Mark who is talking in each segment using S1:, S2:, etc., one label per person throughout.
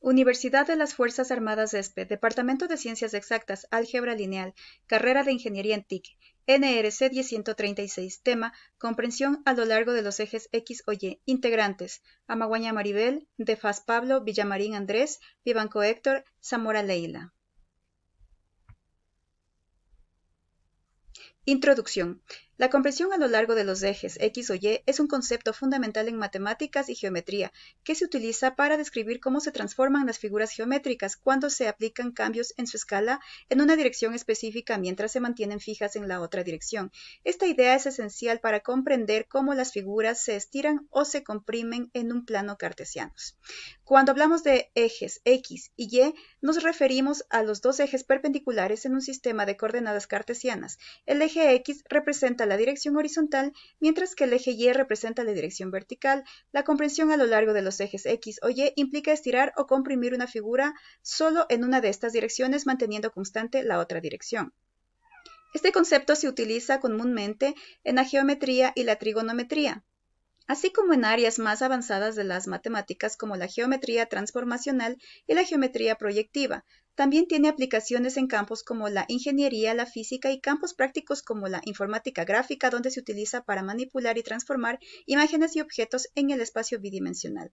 S1: Universidad de las Fuerzas Armadas ESPE, Departamento de Ciencias Exactas, Álgebra Lineal, Carrera de Ingeniería en TIC, NRC 1036, tema, comprensión a lo largo de los ejes X o Y, integrantes, Amaguaña Maribel, De Faz Pablo, Villamarín Andrés, Vivanco Héctor, Zamora Leila. Introducción. La comprensión a lo largo de los ejes X o Y es un concepto fundamental en matemáticas y geometría que se utiliza para describir cómo se transforman las figuras geométricas cuando se aplican cambios en su escala en una dirección específica mientras se mantienen fijas en la otra dirección. Esta idea es esencial para comprender cómo las figuras se estiran o se comprimen en un plano cartesiano. Cuando hablamos de ejes X y Y, nos referimos a los dos ejes perpendiculares en un sistema de coordenadas cartesianas. El eje X representa la dirección horizontal, mientras que el eje Y representa la dirección vertical. La comprensión a lo largo de los ejes X o Y implica estirar o comprimir una figura solo en una de estas direcciones, manteniendo constante la otra dirección. Este concepto se utiliza comúnmente en la geometría y la trigonometría, así como en áreas más avanzadas de las matemáticas como la geometría transformacional y la geometría proyectiva. También tiene aplicaciones en campos como la ingeniería, la física y campos prácticos como la informática gráfica, donde se utiliza para manipular y transformar imágenes y objetos en el espacio bidimensional.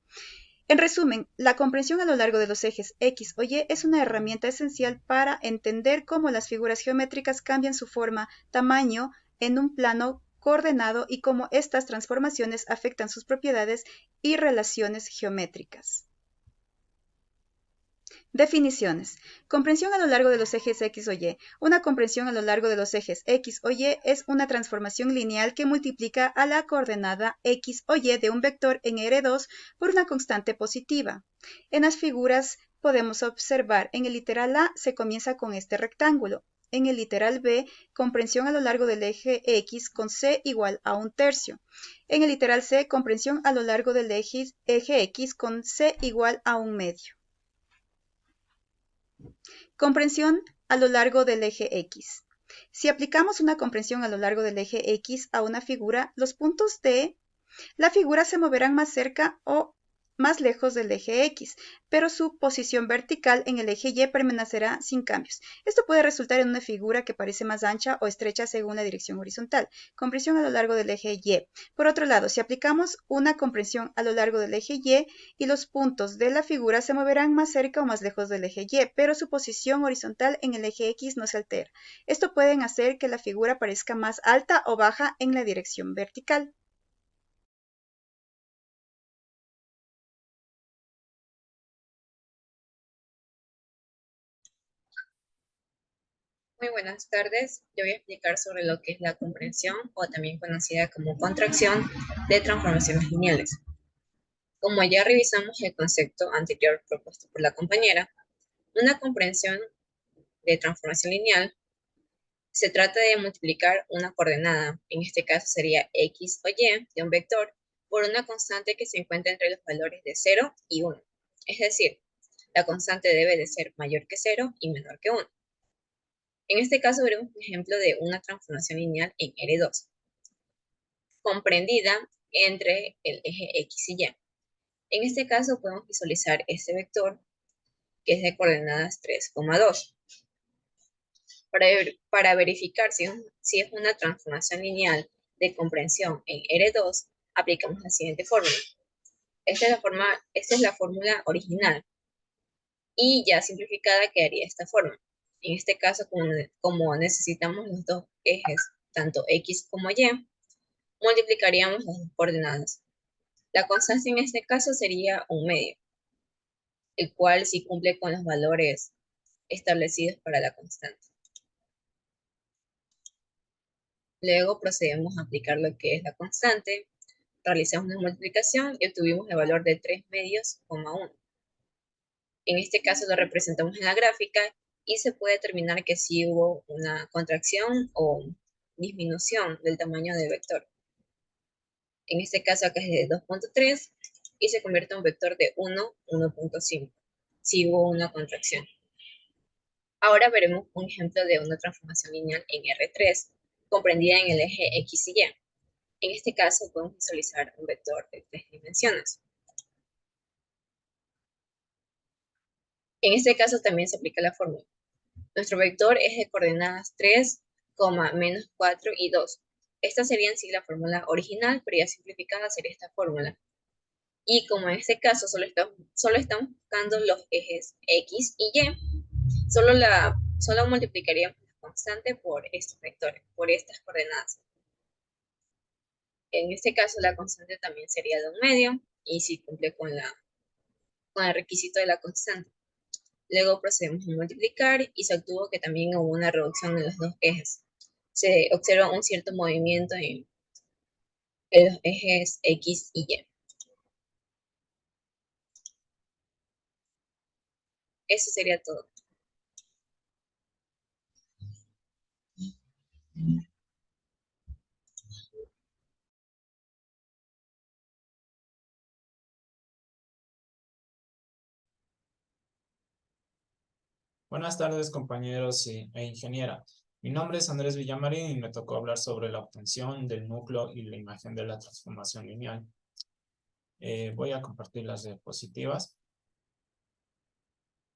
S1: En resumen, la comprensión a lo largo de los ejes X o Y es una herramienta esencial para entender cómo las figuras geométricas cambian su forma, tamaño en un plano coordenado y cómo estas transformaciones afectan sus propiedades y relaciones geométricas. Definiciones. Comprensión a lo largo de los ejes X o Y. Una comprensión a lo largo de los ejes X o Y es una transformación lineal que multiplica a la coordenada X o Y de un vector en R2 por una constante positiva. En las figuras podemos observar, en el literal A se comienza con este rectángulo. En el literal B, comprensión a lo largo del eje X con C igual a 1/3. En el literal C, comprensión a lo largo del eje X con C igual a 1/2. Comprensión a lo largo del eje X. Si aplicamos una comprensión a lo largo del eje X a una figura, los puntos de la figura se moverán más cerca o más lejos del eje X, pero su posición vertical en el eje Y permanecerá sin cambios. Esto puede resultar en una figura que parece más ancha o estrecha según la dirección horizontal. Comprensión a lo largo del eje Y. Por otro lado, si aplicamos una comprensión a lo largo del eje Y los puntos de la figura se moverán más cerca o más lejos del eje Y, pero su posición horizontal en el eje X no se altera. Esto puede hacer que la figura parezca más alta o baja en la dirección vertical.
S2: Muy buenas tardes. Yo voy a explicar sobre lo que es la comprensión o también conocida como contracción de transformaciones lineales. Como ya revisamos el concepto anterior propuesto por la compañera, una comprensión de transformación lineal se trata de multiplicar una coordenada, en este caso sería x o y, de un vector, por una constante que se encuentra entre los valores de 0 y 1. Es decir, la constante debe de ser mayor que 0 y menor que 1. En este caso veremos un ejemplo de una transformación lineal en R2, comprendida entre el eje X y Y. En este caso podemos visualizar este vector que es de coordenadas 3,2. Para verificar si es una transformación lineal de comprensión en R2, aplicamos la siguiente fórmula. Esta es la fórmula original y ya simplificada quedaría de esta forma. En este caso, como necesitamos los dos ejes, tanto X como Y, multiplicaríamos las dos coordenadas. La constante en este caso sería 1/2, el cual sí cumple con los valores establecidos para la constante. Luego procedemos a aplicar lo que es la constante, realizamos una multiplicación y obtuvimos el valor de 3/2,1. En este caso lo representamos en la gráfica y se puede determinar que sí hubo una contracción o disminución del tamaño del vector. En este caso acá es de 2.3 y se convierte en un vector de 1, 1.5. Sí hubo una contracción. Ahora veremos un ejemplo de una transformación lineal en R3, comprendida en el eje X y Y. En este caso podemos visualizar un vector de 3 dimensiones. En este caso también se aplica la fórmula. Nuestro vector es de coordenadas 3, menos 4 y 2. Esta sería en sí la fórmula original, pero ya simplificada sería esta fórmula. Y como en este caso solo estamos buscando los ejes X y Y, solo multiplicaríamos la constante por estos vectores, por estas coordenadas. En este caso la constante también sería de 1/2 y si cumple con el requisito de la constante. Luego procedemos a multiplicar y se obtuvo que también hubo una reducción en los dos ejes. Se observa un cierto movimiento en los ejes X y Y. Eso sería todo.
S3: Buenas tardes, compañeros e ingeniera. Mi nombre es Andrés Villamarín y me tocó hablar sobre la obtención del núcleo y la imagen de la transformación lineal. Voy a compartir las diapositivas.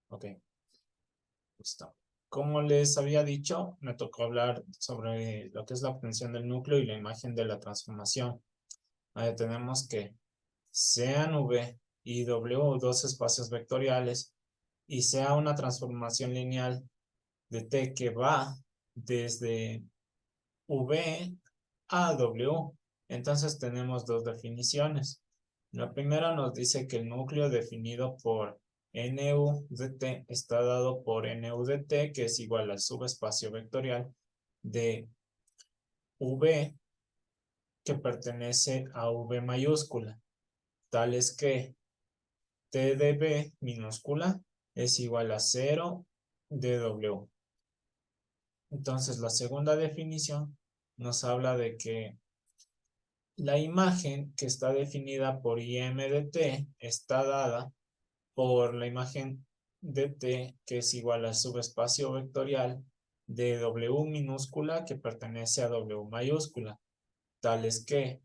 S3: Ok, listo. Como les había dicho, me tocó hablar sobre lo que es la obtención del núcleo y la imagen de la transformación. Ahí tenemos que sean V y W dos espacios vectoriales y sea una transformación lineal de T que va desde V a W. Entonces tenemos dos definiciones. La primera nos dice que el núcleo definido por NU de T está dado por NU de T, que es igual al subespacio vectorial de V que pertenece a V mayúscula, tales que T de B minúscula es igual a 0 de W. Entonces la segunda definición nos habla de que la imagen que está definida por IM de T está dada por la imagen de T, que es igual al subespacio vectorial de W minúscula que pertenece a W mayúscula, tales que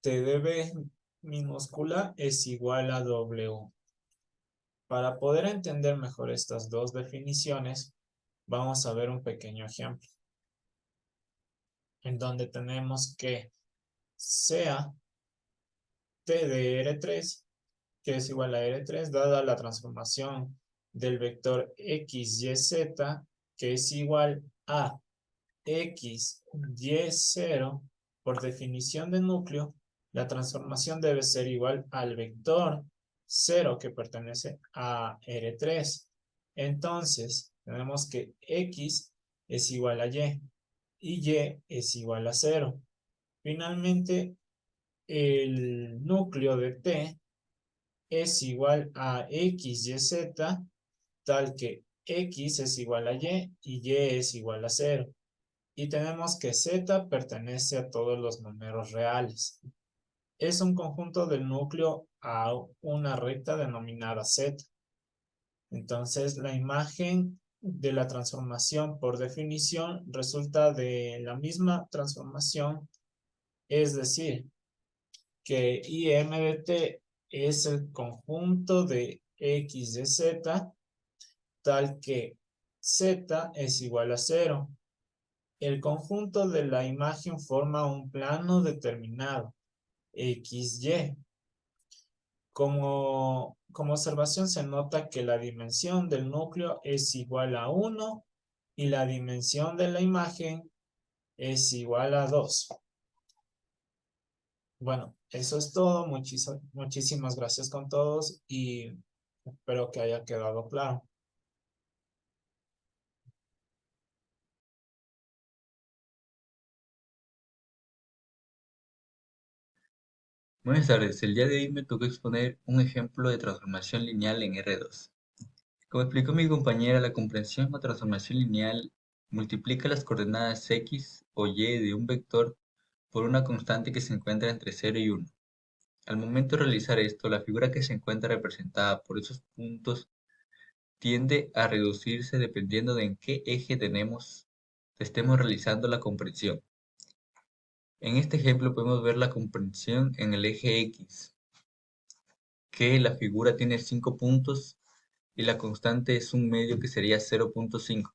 S3: T de B minúscula es igual a W. Para poder entender mejor estas dos definiciones, vamos a ver un pequeño ejemplo, en donde tenemos que sea T de R3, que es igual a R3, dada la transformación del vector X, Y, Z, que es igual a X, Y, 0, por definición de núcleo, la transformación debe ser igual al vector 0 que pertenece a R3. Entonces, tenemos que X es igual a y Y es igual a 0. Finalmente, el núcleo de T es igual a X, Y, Z, tal que X es igual a y Y es igual a 0. Y tenemos que Z pertenece a todos los números reales. Es un conjunto del núcleo a una recta denominada Z. Entonces, la imagen de la transformación por definición resulta de la misma transformación, es decir, que IM de T es el conjunto de X de Z, tal que Z es igual a 0. El conjunto de la imagen forma un plano determinado, XY. Como observación se nota que la dimensión del núcleo es igual a 1 y la dimensión de la imagen es igual a 2. Bueno, eso es todo. Muchísimas gracias con todos y espero que haya quedado claro.
S4: Buenas tardes, el día de hoy me tocó exponer un ejemplo de transformación lineal en R2. Como explicó mi compañera, la comprensión o transformación lineal multiplica las coordenadas X o Y de un vector por una constante que se encuentra entre 0 y 1. Al momento de realizar esto, la figura que se encuentra representada por esos puntos tiende a reducirse dependiendo de en qué eje estemos realizando la comprensión. En este ejemplo podemos ver la comprensión en el eje X, que la figura tiene 5 puntos y la constante es un medio que sería 0.5.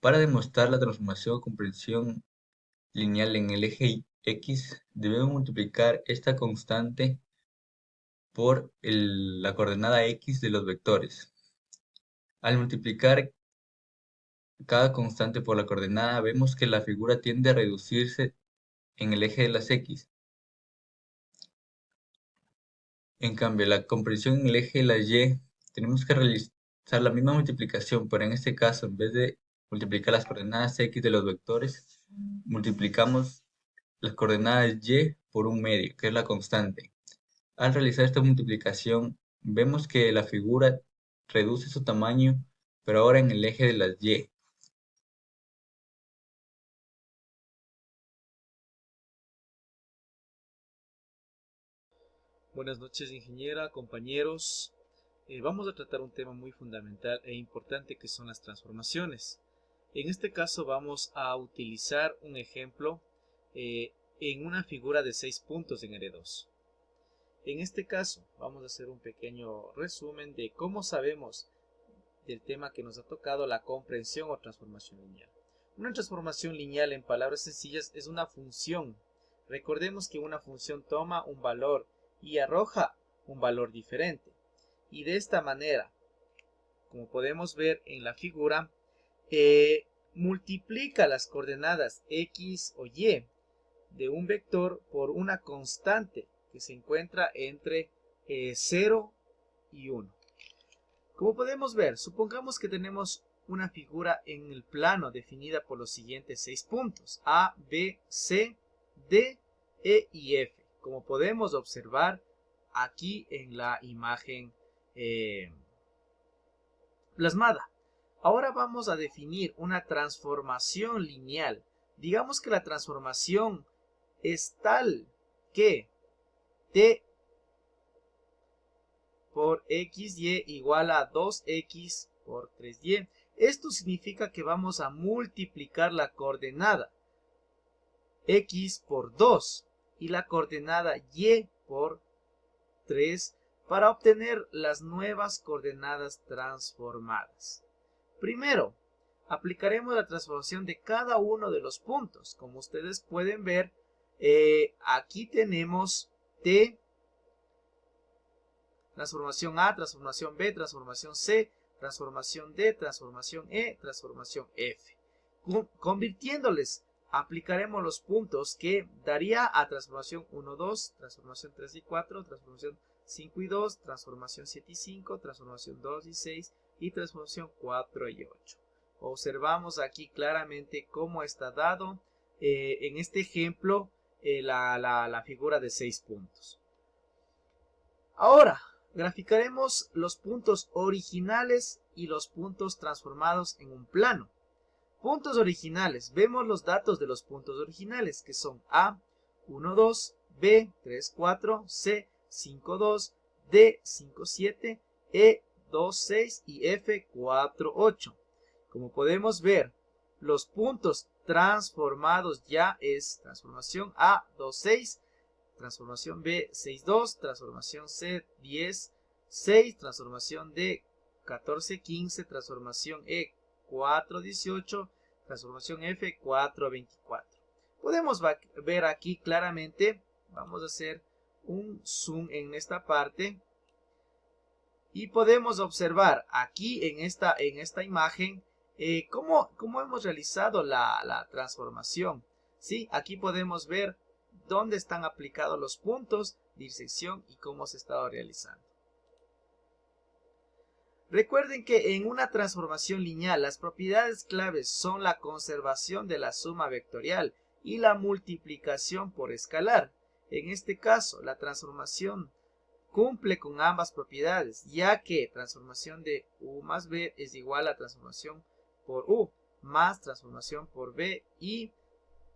S4: Para demostrar la transformación o comprensión lineal en el eje X, debemos multiplicar esta constante por la coordenada X de los vectores. Al multiplicar cada constante por la coordenada, vemos que la figura tiende a reducirse en el eje de las X. En cambio, la comprensión en el eje de las Y, tenemos que realizar la misma multiplicación, pero en este caso, en vez de multiplicar las coordenadas X de los vectores, multiplicamos las coordenadas Y por un medio, que es la constante. Al realizar esta multiplicación, vemos que la figura reduce su tamaño, pero ahora en el eje de las Y.
S5: Buenas noches, ingeniera, compañeros. Vamos a tratar un tema muy fundamental e importante que son las transformaciones. En este caso vamos a utilizar un ejemplo en una figura de 6 puntos en R2. En este caso vamos a hacer un pequeño resumen de cómo sabemos del tema que nos ha tocado, la comprensión o transformación lineal. Una transformación lineal, en palabras sencillas, es una función. Recordemos que una función toma un valor y arroja un valor diferente. Y de esta manera, como podemos ver en la figura, multiplica las coordenadas X o Y de un vector por una constante que se encuentra entre 0 y 1. Como podemos ver, supongamos que tenemos una figura en el plano definida por los siguientes 6 puntos: A, B, C, D, E y F, como podemos observar aquí en la imagen plasmada. Ahora vamos a definir una transformación lineal. Digamos que la transformación es tal que T por XY igual a 2X por 3Y. Esto significa que vamos a multiplicar la coordenada X por 2 y la coordenada Y por 3 para obtener las nuevas coordenadas transformadas. Primero, aplicaremos la transformación de cada uno de los puntos. Como ustedes pueden ver, aquí tenemos T, transformación A, transformación B, transformación C, transformación D, transformación E, transformación F. Convirtiéndoles, aplicaremos los puntos que daría a transformación 1, 2, transformación 3 y 4, transformación 5 y 2, transformación 7 y 5, transformación 2 y 6 y transformación 4 y 8. Observamos aquí claramente cómo está dado en este ejemplo la figura de 6 puntos. Ahora, graficaremos los puntos originales y los puntos transformados en un plano. Puntos originales. Vemos los datos de los puntos originales, que son A, 1, 2, B, 3, 4, C, 5, 2, D, 5, 7, E, 2, 6 y F, 4, 8. Como podemos ver, los puntos transformados ya es transformación A, 2, 6, transformación B, 6, 2, transformación C, 10, 6, transformación D, 14, 15, transformación E, 4, 18, transformación F, 4, 24. Podemos ver aquí claramente, vamos a hacer un zoom en esta parte y podemos observar aquí en esta imagen cómo hemos realizado la transformación. ¿Sí? Aquí podemos ver dónde están aplicados los puntos de intersección y cómo se ha estado realizando. Recuerden que en una transformación lineal las propiedades claves son la conservación de la suma vectorial y la multiplicación por escalar. En este caso, la transformación cumple con ambas propiedades, ya que transformación de U más B es igual a transformación por U más transformación por B y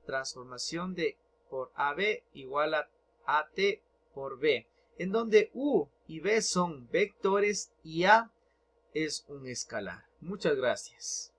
S5: transformación de por AB igual a AT por B, en donde U y B son vectores y A es un escalar. Muchas gracias.